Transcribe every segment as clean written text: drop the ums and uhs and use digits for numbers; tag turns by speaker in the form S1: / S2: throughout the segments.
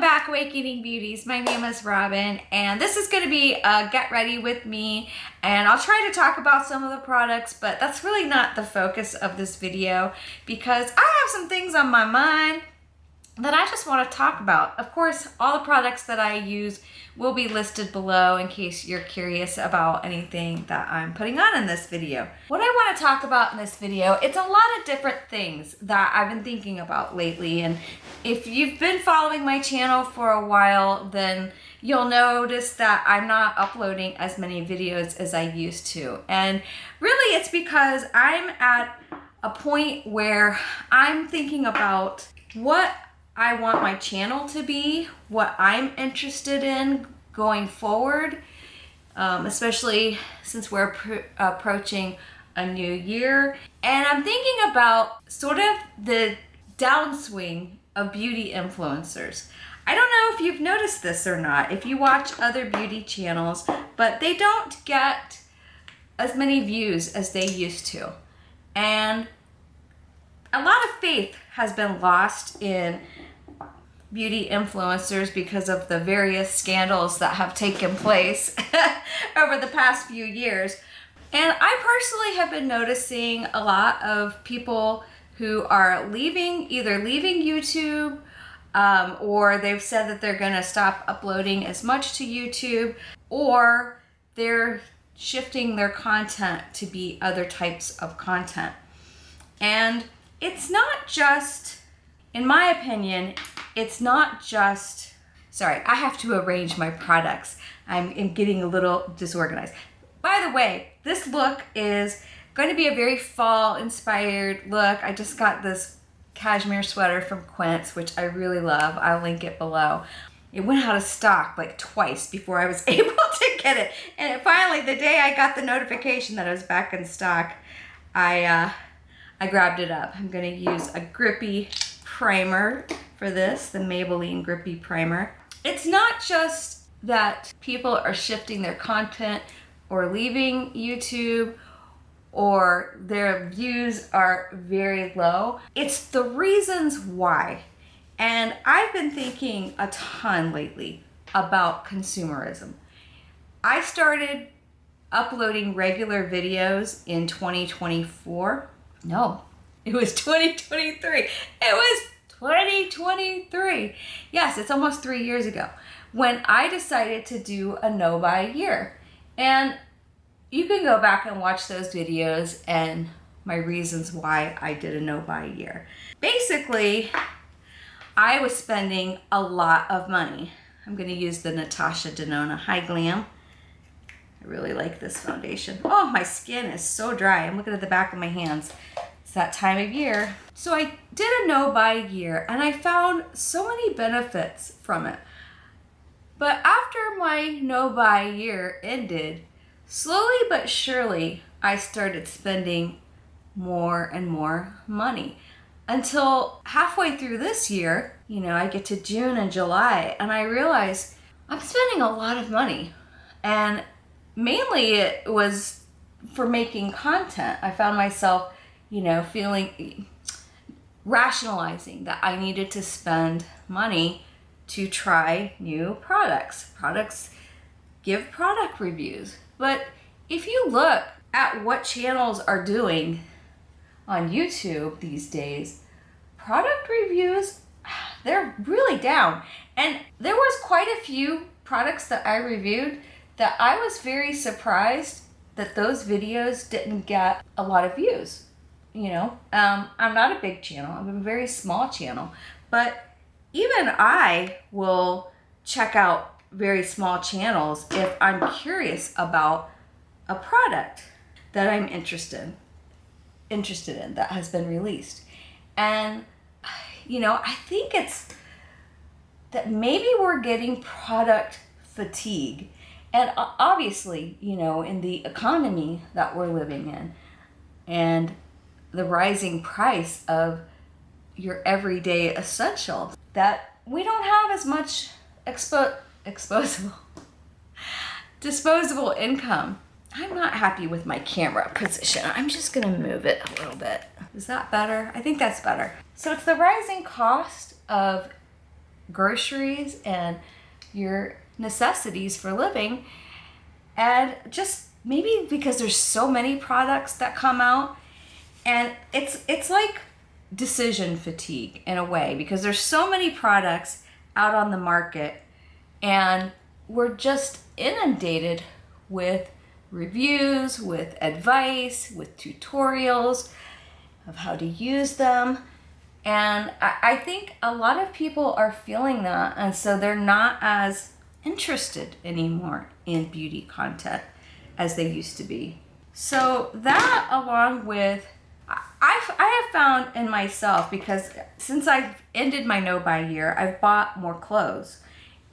S1: back, Awakening Beauties. My name is Robin, and this is going to be a get ready with me, and I'll try to talk about some of the products, but that's really not the focus of this video because I have some things on my mind that I just want to talk about. Of course, all the products that I use will be listed below in case you're curious about anything that I'm putting on in this video. What I want to talk about in this video, it's a lot of different things that I've been thinking about lately, and if you've been following my channel for a while, then you'll notice that I'm not uploading as many videos as I used to. And really it's because I'm at a point where I'm thinking about what I want my channel to be, what I'm interested in going forward, especially since we're approaching a new year. And I'm thinking about sort of the downswing of beauty influencers. I don't know if you've noticed this or not, if you watch other beauty channels, but they don't get as many views as they used to. And a lot of faith has been lost in beauty influencers because of the various scandals that have taken place over the past few years. And I personally have been noticing a lot of people who are either leaving YouTube or they've said that they're gonna stop uploading as much to YouTube, or they're shifting their content to be other types of content. And it's not just, in my opinion, it's not just, sorry, I have to arrange my products. I'm getting a little disorganized. By the way, this look is going to be a very fall inspired look. I just got this cashmere sweater from Quince, which I really love. I'll link it below. It went out of stock like twice before I was able to get it. And finally, the day I got the notification that it was back in stock, I grabbed it up. I'm gonna use a grippy primer for this, the Maybelline Grippy Primer. It's not just that people are shifting their content or leaving YouTube or their views are very low. It's the reasons why. And I've been thinking a ton lately about consumerism. I started uploading regular videos in 2024. No, it was 2023. It was 2023. Yes, it's almost 3 years ago when I decided to do a no buy year. And you can go back and watch those videos and my reasons why I did a no buy year. Basically, I was spending a lot of money. I'm gonna use the Natasha Denona High Glam. I really like this foundation. Oh, my skin is so dry. I'm looking at the back of my hands. It's that time of year. So I did a no buy year and I found so many benefits from it. But after my no buy year ended, slowly but surely, I started spending more and more money until halfway through this year, I get to June and July and I realize I'm spending a lot of money. And mainly it was for making content. I found myself rationalizing that I needed to spend money to try new products. Products give product reviews. But if you look at what channels are doing on YouTube these days, product reviews, they're really down. And there was quite a few products that I reviewed that I was very surprised that those videos didn't get a lot of views. I'm not a big channel, I'm a very small channel, but even I will check out very small channels if I'm curious about a product that I'm interested in that has been released. And I think it's that maybe we're getting product fatigue. And obviously, in the economy that we're living in and the rising price of your everyday essentials, that we don't have as much disposable income. I'm not happy with my camera position. I'm just gonna move it a little bit. Is that better? I think that's better. So it's the rising cost of groceries and your necessities for living. And just maybe because there's so many products that come out, and it's like decision fatigue in a way, because there's so many products out on the market and we're just inundated with reviews, with advice, with tutorials of how to use them. And I think a lot of people are feeling that, and so they're not as interested anymore in beauty content as they used to be. So that, along with, I have found in myself, because since I've ended my no-buy year, I've bought more clothes.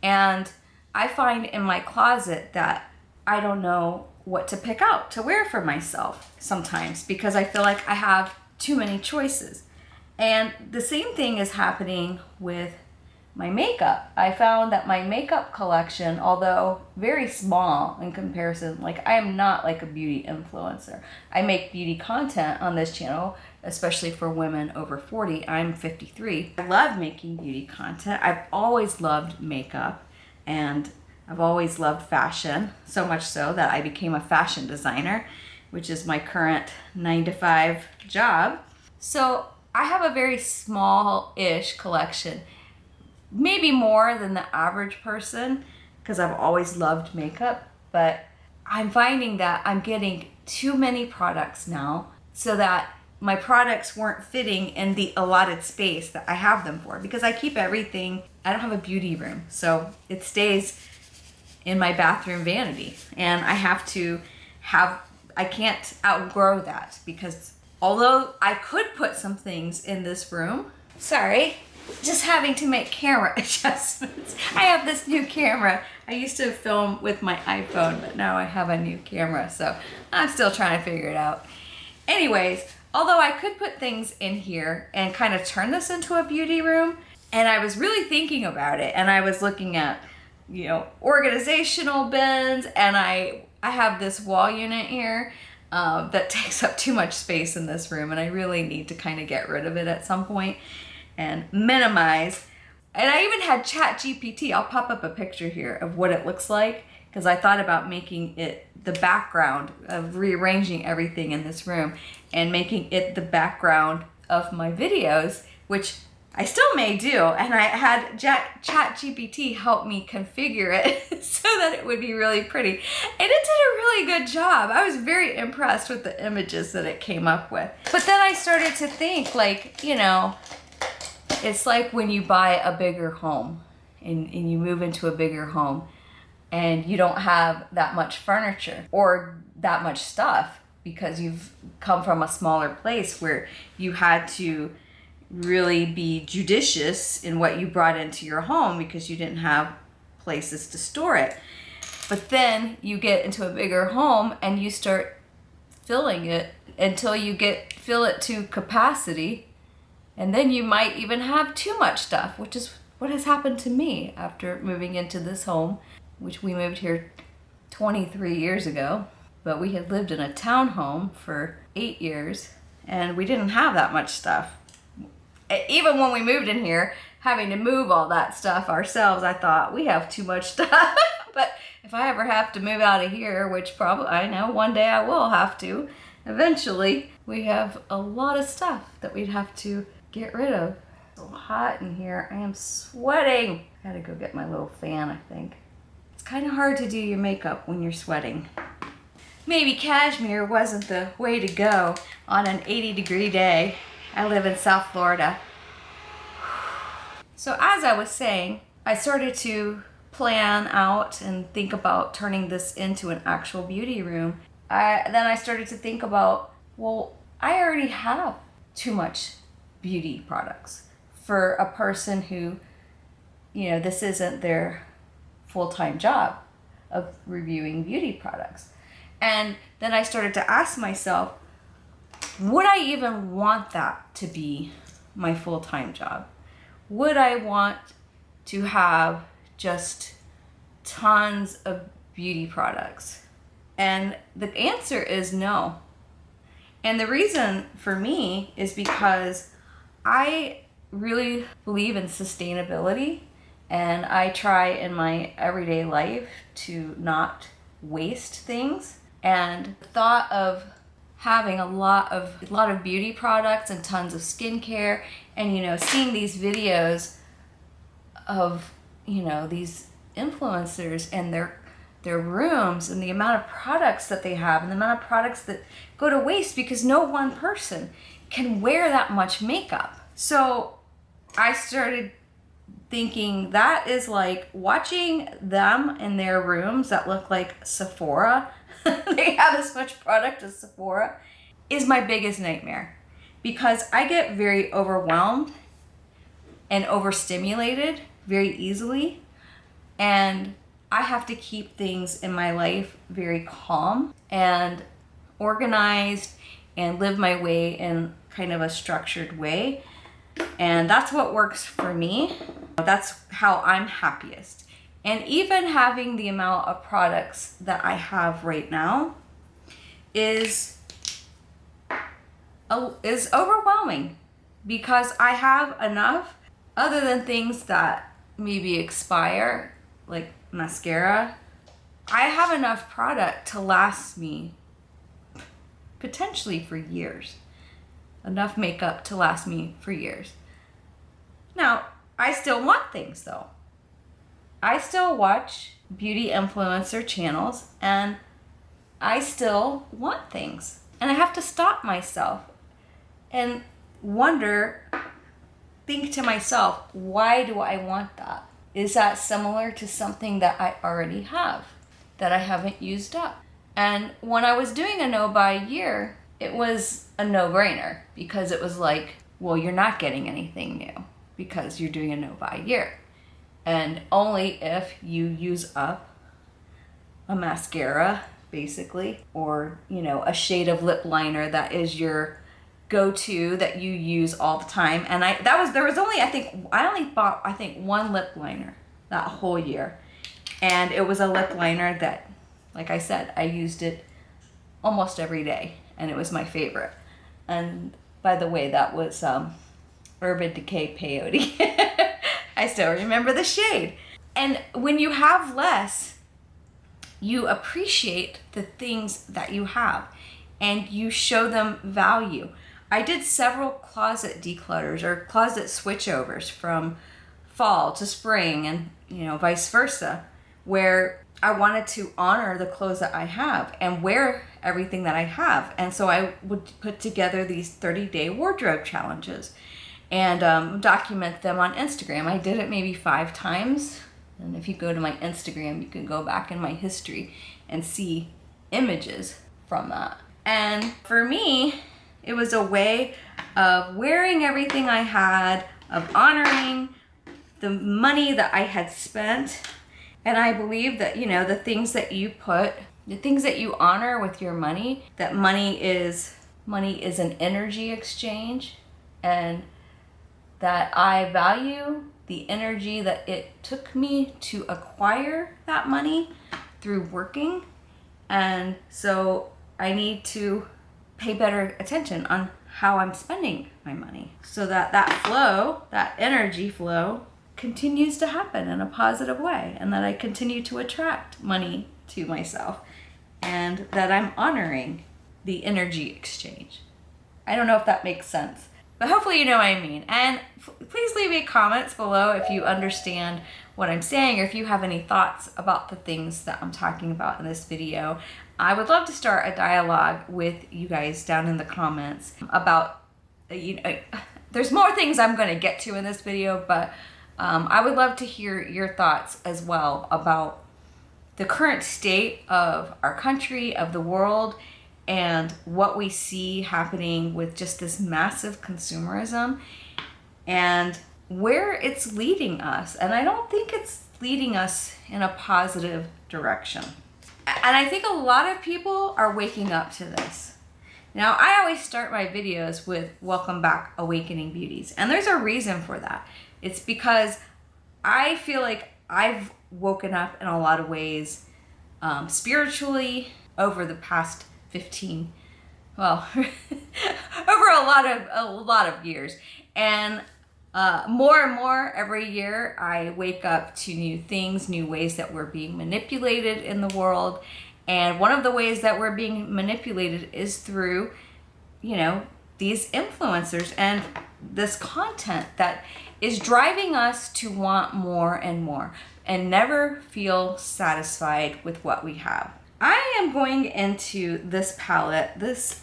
S1: And I find in my closet that I don't know what to pick out to wear for myself sometimes, because I feel like I have too many choices. And the same thing is happening with my makeup. I found that my makeup collection, although very small in comparison, like I am not like a beauty influencer. I make beauty content on this channel, especially for women over 40. I'm 53. I love making beauty content. I've always loved makeup, and I've always loved fashion, so much so that I became a fashion designer, which is my current 9-to-5 job. So I have a very small-ish collection, maybe more than the average person, because I've always loved makeup, but I'm finding that I'm getting too many products now, so that my products weren't fitting in the allotted space that I have them for, because I keep everything. I don't have a beauty room, so it stays in my bathroom vanity, and I can't outgrow that, because although I could put some things in this room, just having to make camera adjustments. I have this new camera. I used to film with my iPhone, but now I have a new camera, so I'm still trying to figure it out. Anyways, although I could put things in here and kind of turn this into a beauty room, and I was really thinking about it, and I was looking at, organizational bins, and I have this wall unit here that takes up too much space in this room, and I really need to kind of get rid of it at some point and minimize. And I even had ChatGPT. I'll pop up a picture here of what it looks like, because I thought about making it the background, of rearranging everything in this room and making it the background of my videos, which I still may do. And I had ChatGPT help me configure it so that it would be really pretty. And it did a really good job. I was very impressed with the images that it came up with. But then I started to think, like, it's like when you buy a bigger home and you move into a bigger home and you don't have that much furniture or that much stuff, because you've come from a smaller place where you had to really be judicious in what you brought into your home because you didn't have places to store it. But then you get into a bigger home and you start filling it until you fill it to capacity, and then you might even have too much stuff, which is what has happened to me after moving into this home, which we moved here 23 years ago, but we had lived in a townhome for 8 years and we didn't have that much stuff. Even when we moved in here, having to move all that stuff ourselves, I thought, we have too much stuff. But if I ever have to move out of here, which probably, I know one day I will have to, eventually, we have a lot of stuff that we'd have to get rid of. It's so hot in here. I am sweating. I gotta go get my little fan, I think. It's kind of hard to do your makeup when you're sweating. Maybe cashmere wasn't the way to go on an 80-degree day. I live in South Florida. So as I was saying, I started to plan out and think about turning this into an actual beauty room. Then I started to think about, well, I already have too much beauty products for a person who, this isn't their full-time job of reviewing beauty products. And then I started to ask myself, would I even want that to be my full-time job? Would I want to have just tons of beauty products? And the answer is no. And the reason for me is because I really believe in sustainability, And I try in my everyday life to not waste things. And the thought of having a lot of beauty products and tons of skincare, and seeing these videos of these influencers and their rooms and the amount of products that they have and the amount of products that go to waste because no one person can wear that much makeup. So I started thinking that is like watching them in their rooms that look like Sephora. They have as much product as Sephora, is my biggest nightmare, because I get very overwhelmed and overstimulated very easily, and I have to keep things in my life very calm and organized and live my way in kind of a structured way. And that's what works for me. That's how I'm happiest. And even having the amount of products that I have right now is overwhelming, because I have enough, other than things that maybe expire, like mascara. I have enough product to last me potentially for years. Enough makeup to last me for years. Now, I still want things though. I still watch beauty influencer channels, and I still want things. And I have to stop myself and think to myself, why do I want that? Is that similar to something that I already have that I haven't used up? And when I was doing a no-buy year, it was a no-brainer, because it was like, well, you're not getting anything new because you're doing a no-buy year. And only if you use up a mascara, basically, or, a shade of lip liner that is your go-to that you use all the time. And I only bought one lip liner that whole year. And it was a lip liner that, like I said, I used it almost every day, and it was my favorite. And by the way, that was Urban Decay Peyote. I still remember the shade. And when you have less, you appreciate the things that you have, and you show them value. I did several closet declutters or closet switchovers from fall to spring, and vice versa, where I wanted to honor the clothes that I have and wear everything that I have. And so I would put together these 30-day wardrobe challenges and document them on Instagram. I did it maybe 5 times. And if you go to my Instagram, you can go back in my history and see images from that. And for me, it was a way of wearing everything I had, of honoring the money that I had spent. And I believe that, the things that you honor with your money, that money is an energy exchange, and that I value the energy that it took me to acquire that money through working. And so I need to pay better attention on how I'm spending my money, so that energy flow continues to happen in a positive way, and that I continue to attract money to myself, and that I'm honoring the energy exchange. I don't know if that makes sense, but hopefully you know what I mean. And please leave me comments below if you understand what I'm saying, or if you have any thoughts about the things that I'm talking about in this video. I would love to start a dialogue with you guys down in the comments about, there's more things I'm going to get to in this video, but I would love to hear your thoughts as well about the current state of our country, of the world, and what we see happening with just this massive consumerism and where it's leading us. And I don't think it's leading us in a positive direction. And I think a lot of people are waking up to this. Now, I always start my videos with welcome back, awakening beauties. And there's a reason for that. It's because I feel like I've woken up in a lot of ways spiritually over the past 15, over a lot of years. And more and more every year, I wake up to new things, new ways that we're being manipulated in the world. And one of the ways that we're being manipulated is through, you know, these influencers and this content that is driving us to want more and more and never feel satisfied with what we have. I am going into this palette, this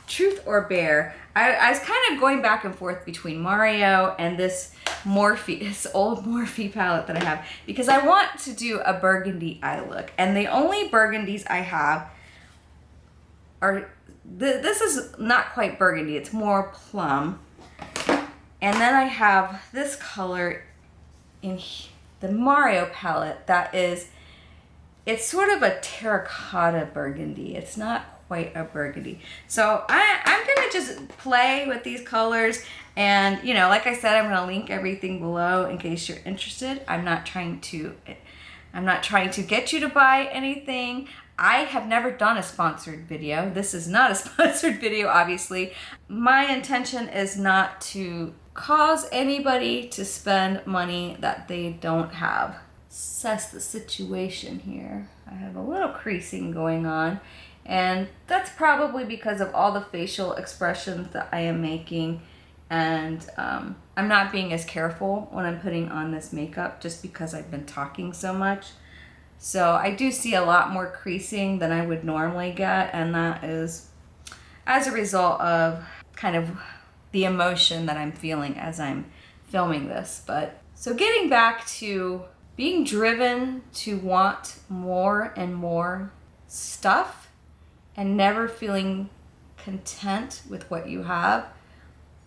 S1: Truth or Bear. I was kind of going back and forth between Mario and this Morphe, this old Morphe palette that I have, because I want to do a burgundy eye look. And the only burgundies I have are, this is not quite burgundy, it's more plum. And then I have this color in the Mario palette that is, it's sort of a terracotta burgundy. It's not quite a burgundy. So I'm gonna just play with these colors, and you know, like I said, I'm gonna link everything below in case you're interested. I'm not trying to get you to buy anything. I have never done a sponsored video. This is not a sponsored video, obviously. My intention is not to cause anybody to spend money that they don't have. Assess the situation here. I have a little creasing going on, and that's probably because of all the facial expressions that I am making, and I'm not being as careful when I'm putting on this makeup just because I've been talking so much. So I do see a lot more creasing than I would normally get, and that is as a result of kind of the emotion that I'm feeling as I'm filming this. But so getting back to being driven to want more and more stuff and never feeling content with what you have,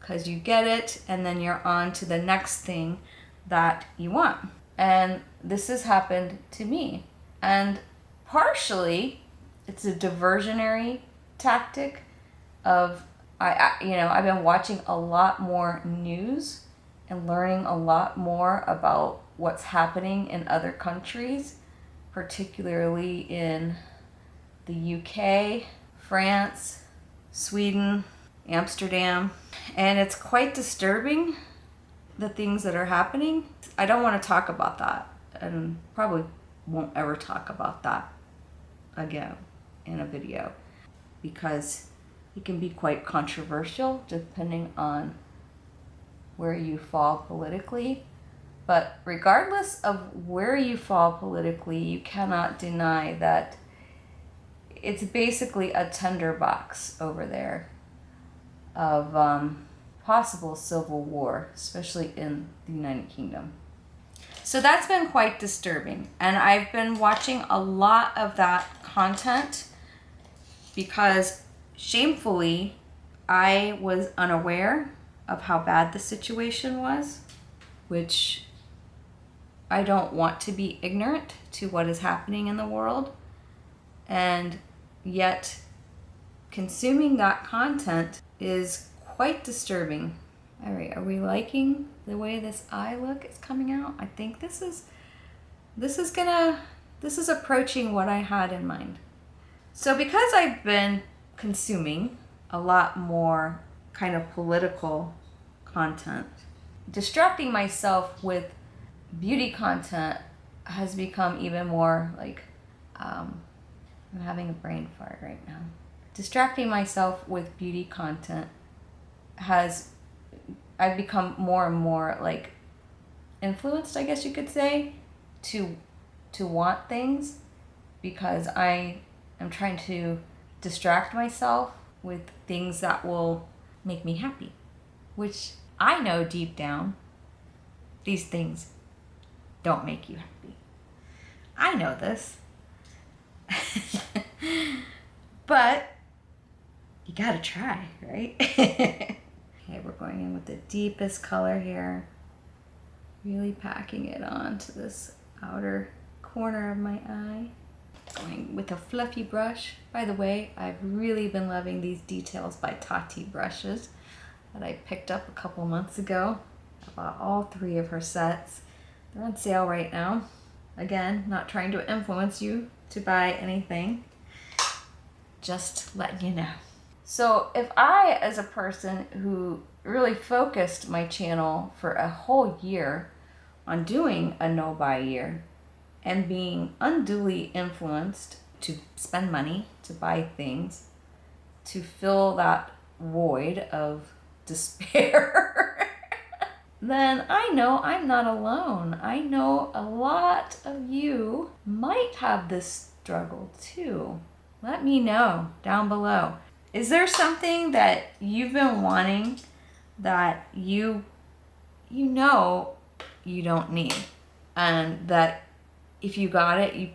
S1: because you get it and then you're on to the next thing that you want. And this has happened to me. And partially it's a diversionary tactic of, I've been watching a lot more news and learning a lot more about what's happening in other countries, particularly in the UK, France, Sweden, Amsterdam. And it's quite disturbing, the things that are happening. I don't want to talk about that, and probably won't ever talk about that again in a video, because it can be quite controversial depending on where you fall politically. But regardless of where you fall politically, you cannot deny that it's basically a tinderbox over there of possible civil war, especially in the United Kingdom. So that's been quite disturbing. And I've been watching a lot of that content because, shamefully, I was unaware of how bad the situation was, which I don't want to be ignorant to what is happening in the world. And yet, consuming that content is quite disturbing. All right, are we liking the way this eye look is coming out? I think this is approaching what I had in mind. So because I've been consuming a lot more kind of political content, distracting myself with beauty content has become even more like, I'm having a brain fart right now. Distracting myself with beauty content I've become more and more like influenced, I guess you could say, to want things, because I am trying to distract myself with things that will make me happy, which I know deep down these things don't make you happy. I know this. But you gotta try, right? Okay, we're going in with the deepest color here. Really packing it onto this outer corner of my eye. Going with a fluffy brush. By the way, I've really been loving these Details by Tati brushes that I picked up a couple months ago. I bought all 3 of her sets. They're on sale right now. Again, not trying to influence you to buy anything. Just letting you know. So if I, as a person who really focused my channel for a whole year on doing a no-buy year and being unduly influenced to spend money, to buy things, to fill that void of despair, then I know I'm not alone. I know a lot of you might have this struggle too. Let me know down below. Is there something that you've been wanting that you know you don't need, and that if you got it, you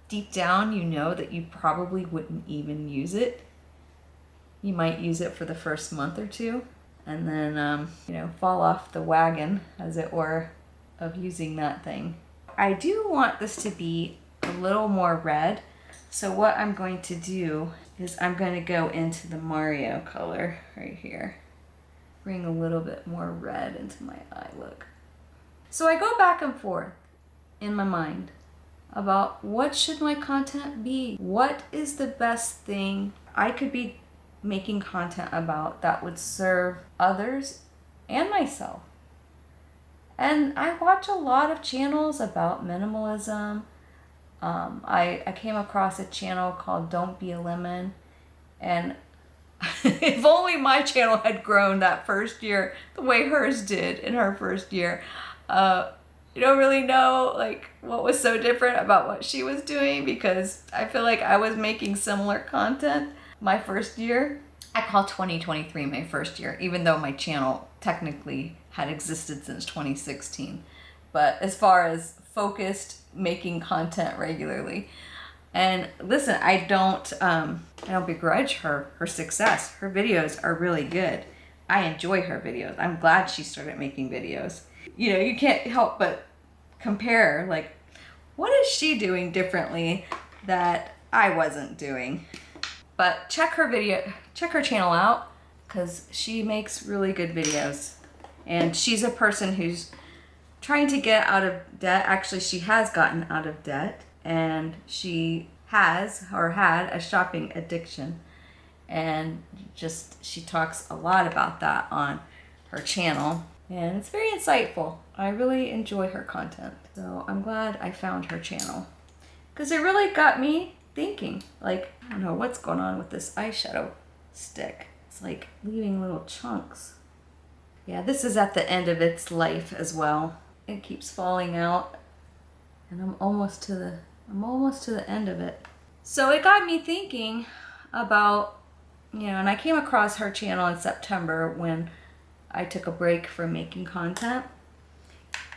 S1: deep down you know that you probably wouldn't even use it? You might use it for the first month or two and then fall off the wagon, as it were, of using that thing. I do want this to be a little more red, so what I'm going to do is I'm going to go into the Mario color right here. Bring a little bit more red into my eye look. So I go back and forth in my mind about what should my content be? What is the best thing I could be making content about that would serve others and myself? And I watch a lot of channels about minimalism. I came across a channel called Don't Be a Lemon, and if only my channel had grown that first year the way hers did in her first year. You don't really know like what was so different about what she was doing, because I feel like I was making similar content my first year. I call 2023 my first year, even though my channel technically had existed since 2016. But as far as focused making content regularly, and listen, I don't begrudge her success. Her videos are really good. I enjoy her videos. I'm glad she started making videos. You know, you can't help but compare, like, what is she doing differently that I wasn't doing? But check her channel out, because she makes really good videos. And she's a person who's trying to get out of debt. Actually, she has gotten out of debt, and she has or had a shopping addiction. And she talks a lot about that on her channel. And it's very insightful. I really enjoy her content. So I'm glad I found her channel, because it really got me thinking. Like, I don't know what's going on with this eyeshadow stick. It's like leaving little chunks. Yeah, this is at the end of its life as well. It keeps falling out, and I'm almost to the end of it. So it got me thinking about, and I came across her channel in September when I took a break from making content.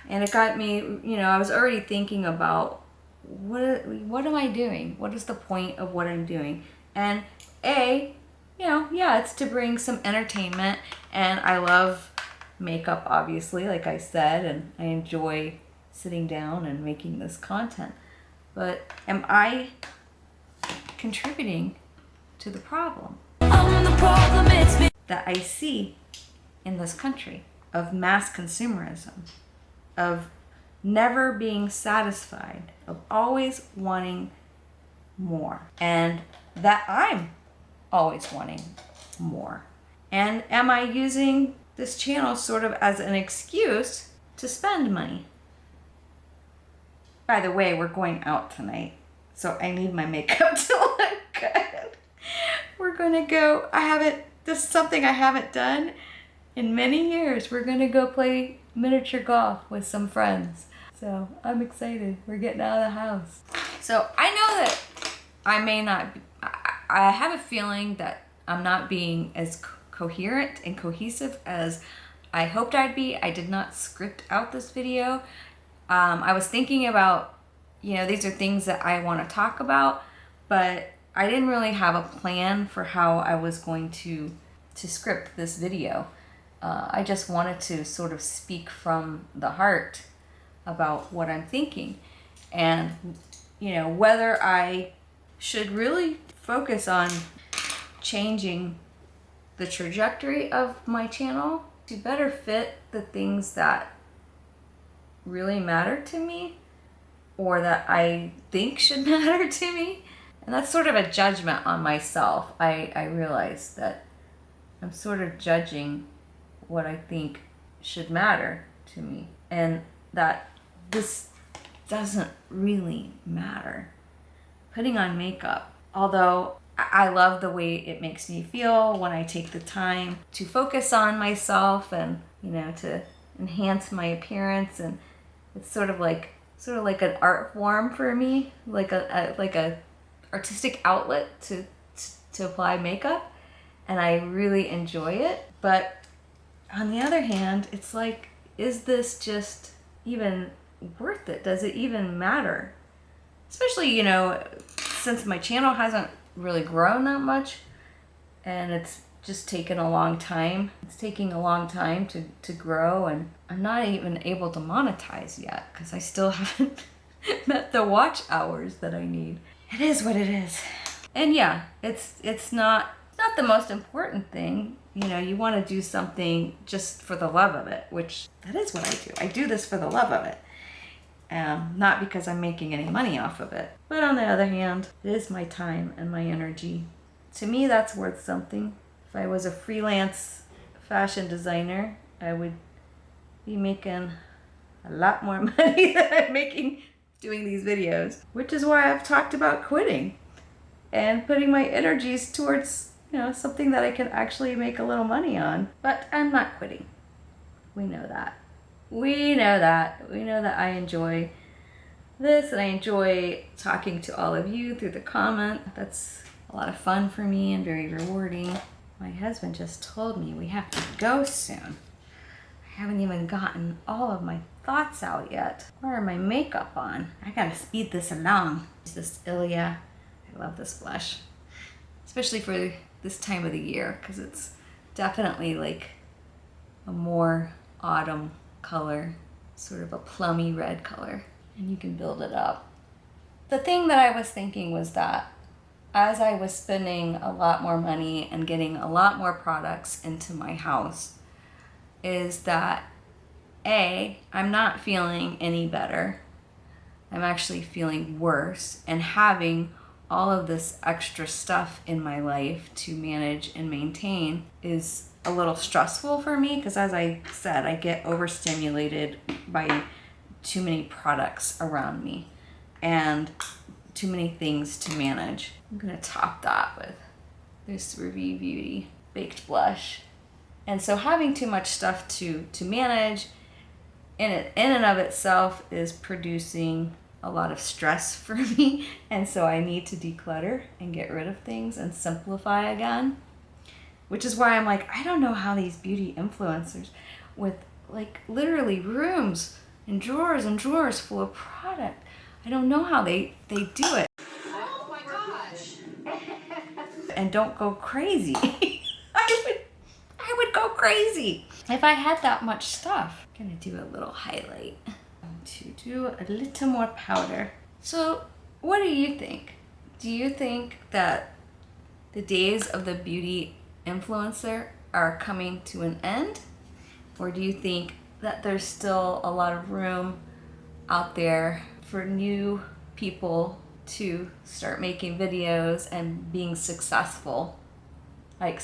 S1: And it got me, I was already thinking about what am I doing? What is the point of what I'm doing? And it's to bring some entertainment, and I love makeup, obviously, like I said, and I enjoy sitting down and making this content. But am I contributing to the problem that I see in this country of mass consumerism, of never being satisfied, of always wanting more, and that I'm always wanting more? And am I using this channel sort of as an excuse to spend money? By the way, we're going out tonight, so I need my makeup to look good. We're gonna go, this is something I haven't done in many years. We're gonna go play miniature golf with some friends. So I'm excited. We're getting out of the house. So I know that I have a feeling that I'm not being as coherent and cohesive as I hoped I'd be. I did not script out this video. I was thinking about, these are things that I want to talk about, but I didn't really have a plan for how I was going to script this video. I just wanted to sort of speak from the heart about what I'm thinking, and whether I should really focus on changing the trajectory of my channel to better fit the things that really matter to me, or that I think should matter to me. And that's sort of a judgment on myself. I realize that I'm sort of judging what I think should matter to me, and that this doesn't really matter. Putting on makeup, although I love the way it makes me feel when I take the time to focus on myself and, you know, to enhance my appearance, and it's sort of like an art form for me, like a artistic outlet to apply makeup, and I really enjoy it. But on the other hand, it's like, is this just even worth it? Does it even matter? Especially, you know, since my channel hasn't really grown that much, and it's just taken a long time. It's taking a long time to grow, and I'm not even able to monetize yet because I still haven't met the watch hours that I need. It is what it is. And yeah, it's not the most important thing. You know, you want to do something just for the love of it, which that is what I do. I do this for the love of it. Not because I'm making any money off of it. But on the other hand, it is my time and my energy. To me, that's worth something. If I was a freelance fashion designer, I would be making a lot more money than I'm making doing these videos, which is why I've talked about quitting and putting my energies towards, you know, something that I can actually make a little money on. But I'm not quitting. We know that. We know that. We know that I enjoy this, and I enjoy talking to all of you through the comment. That's a lot of fun for me and very rewarding. My husband just told me we have to go soon. I haven't even gotten all of my thoughts out yet. Or my makeup on. I gotta speed this along. It's this Ilia. I love this blush. Especially for this time of the year, because it's definitely like a more autumn color, sort of a plummy red color, and you can build it up. The thing that I was thinking was that as I was spending a lot more money and getting a lot more products into my house, is that I'm not feeling any better. I'm actually feeling worse, and having all of this extra stuff in my life to manage and maintain is a little stressful for me, because as I said, I get overstimulated by too many products around me and too many things to manage. I'm gonna top that with this Review Beauty Baked Blush. And so having too much stuff to manage in and of itself is producing a lot of stress for me. And so I need to declutter and get rid of things and simplify again. Which is why I'm like, I don't know how these beauty influencers with like literally rooms and drawers full of product, I don't know how they do it.
S2: Oh my gosh.
S1: And don't go crazy. I would go crazy if I had that much stuff. I'm gonna do a little highlight. To do a little more powder. So what do you think? Do you think that the days of the beauty influencer are coming to an end? Or do you think that there's still a lot of room out there for new people to start making videos and being successful? Like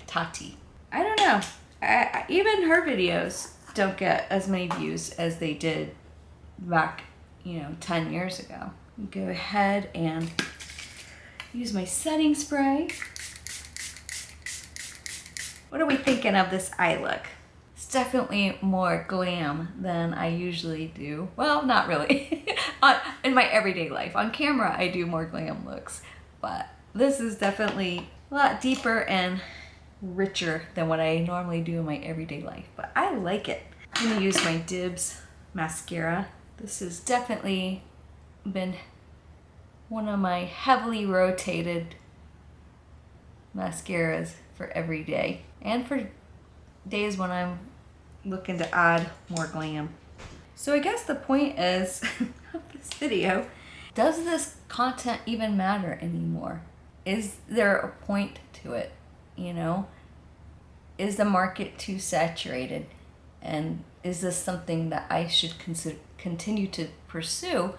S1: Tati. I don't know. Even her videos don't get as many views as they did back, 10 years ago. Go ahead and use my setting spray. What are we thinking of this eye look? It's definitely more glam than I usually do. Well, not really. In my everyday life. On camera, I do more glam looks. But this is definitely a lot deeper and richer than what I normally do in my everyday life. But I like it. I'm gonna use my Dibs mascara. This has definitely been one of my heavily rotated mascaras for every day, and for days when I'm looking to add more glam. So I guess the point is of this video, does this content even matter anymore? Is there a point to it? Is the market too saturated? And is this something that I should continue to pursue?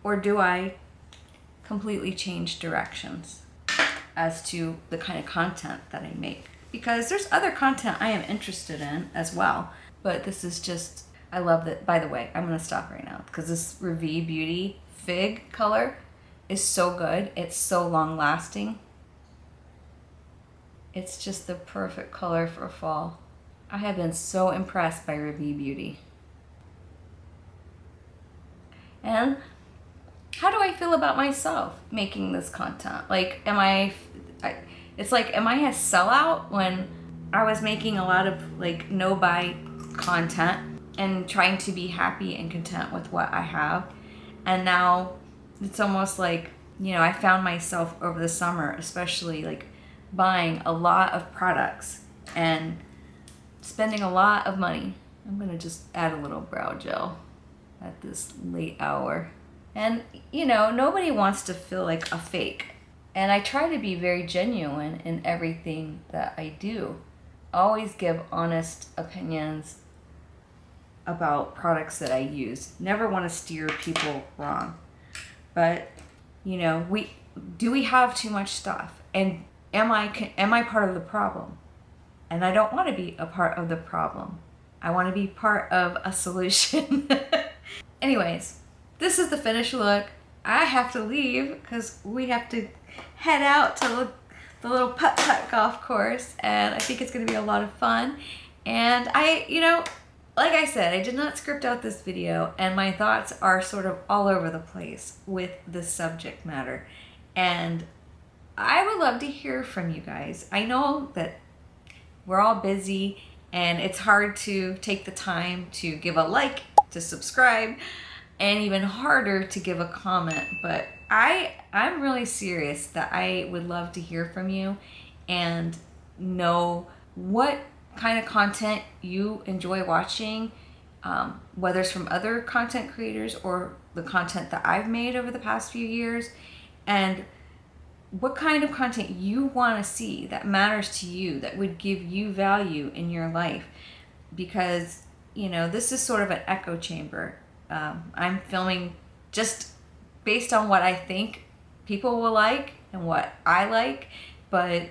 S1: Or do I completely change directions as to the kind of content that I make? because there's other content I am interested in as well. But this is just, I love that. By the way, I'm gonna stop right now because this Revie Beauty Fig color is so good. It's so long lasting. It's just the perfect color for fall. I have been so impressed by Revie Beauty. And how do I feel about myself making this content? Like, it's like, am I a sellout when I was making a lot of like no buy content and trying to be happy and content with what I have? And now it's almost like, you know, I found myself over the summer, especially like buying a lot of products and spending a lot of money. I'm gonna just add a little brow gel at this late hour. And, you know, nobody wants to feel like a fake. And I try to be very genuine in everything that I do. Always give honest opinions about products that I use. Never want to steer people wrong. But, you know, we have too much stuff? And am I part of the problem? And I don't want to be a part of the problem. I want to be part of a solution. Anyways, this is the finished look. I have to leave because we have to head out to the little putt-putt golf course, and I think it's going to be a lot of fun. And you know, like I said, I did not script out this video, and my thoughts are sort of all over the place with this subject matter. And I would love to hear from you guys. I know that we're all busy, and it's hard to take the time to give a like, to subscribe, and even harder to give a comment. But I'm really serious that I would love to hear from you and know what kind of content you enjoy watching, whether it's from other content creators or the content that I've made over the past few years, and what kind of content you want to see that matters to you, that would give you value in your life. Because, you know, this is sort of an echo chamber. I'm filming just based on what I think people will like and what I like, but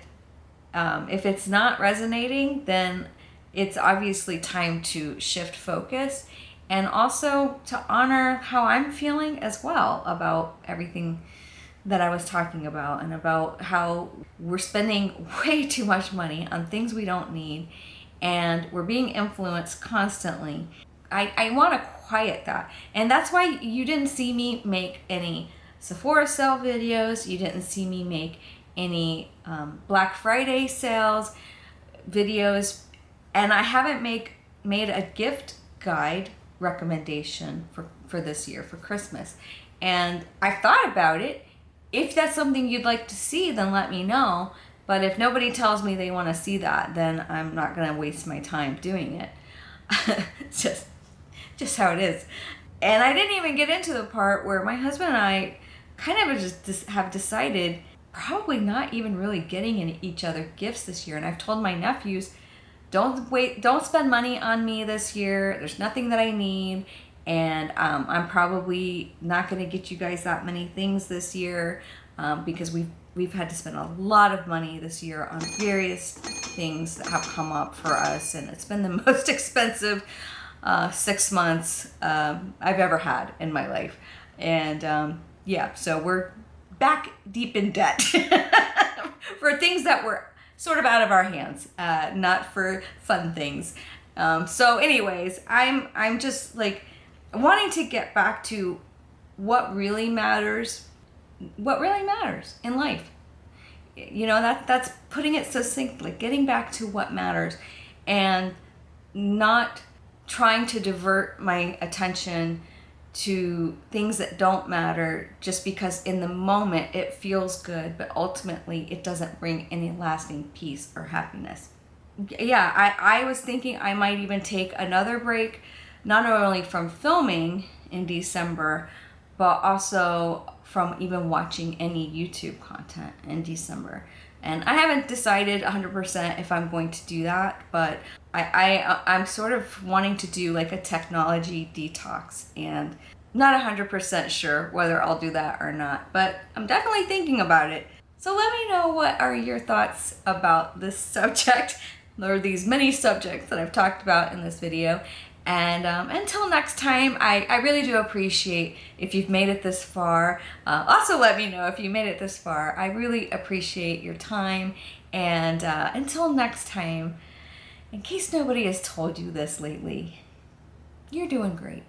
S1: if it's not resonating, then it's obviously time to shift focus, and also to honor how I'm feeling as well about everything that I was talking about, and about how we're spending way too much money on things we don't need, and we're being influenced constantly. I want to quiet that, and that's why you didn't see me make any Sephora sale videos. You didn't see me make any Black Friday sales videos, and I haven't made a gift guide recommendation for this year for Christmas. And I thought about it. If that's something you'd like to see, then let me know. But if nobody tells me they want to see that, then I'm not going to waste my time doing it. It's just how it is. And I didn't even get into the part where my husband and I kind of just have decided probably not even really getting each other gifts this year. And I've told my nephews, don't spend money on me this year. There's nothing that I need. And I'm probably not going to get you guys that many things this year because we've had to spend a lot of money this year on various things that have come up for us. And it's been the most expensive 6 months I've ever had in my life. And yeah, so we're back deep in debt for things that were sort of out of our hands, not for fun things. So anyways, I'm just like wanting to get back to what really matters in life. You know, that's putting it succinctly, getting back to what matters, and not trying to divert my attention to things that don't matter just because in the moment it feels good, but ultimately it doesn't bring any lasting peace or happiness. Yeah, I was thinking I might even take another break, not only from filming in December, but also from even watching any YouTube content in December. And I haven't decided 100% if I'm going to do that, but I'm sort of wanting to do like a technology detox, and not 100% sure whether I'll do that or not, but I'm definitely thinking about it. So let me know what are your thoughts about this subject, or these many subjects that I've talked about in this video. And until next time, I really do appreciate if you've made it this far. Also let me know if you made it this far. I really appreciate your time. And until next time, in case nobody has told you this lately, you're doing great.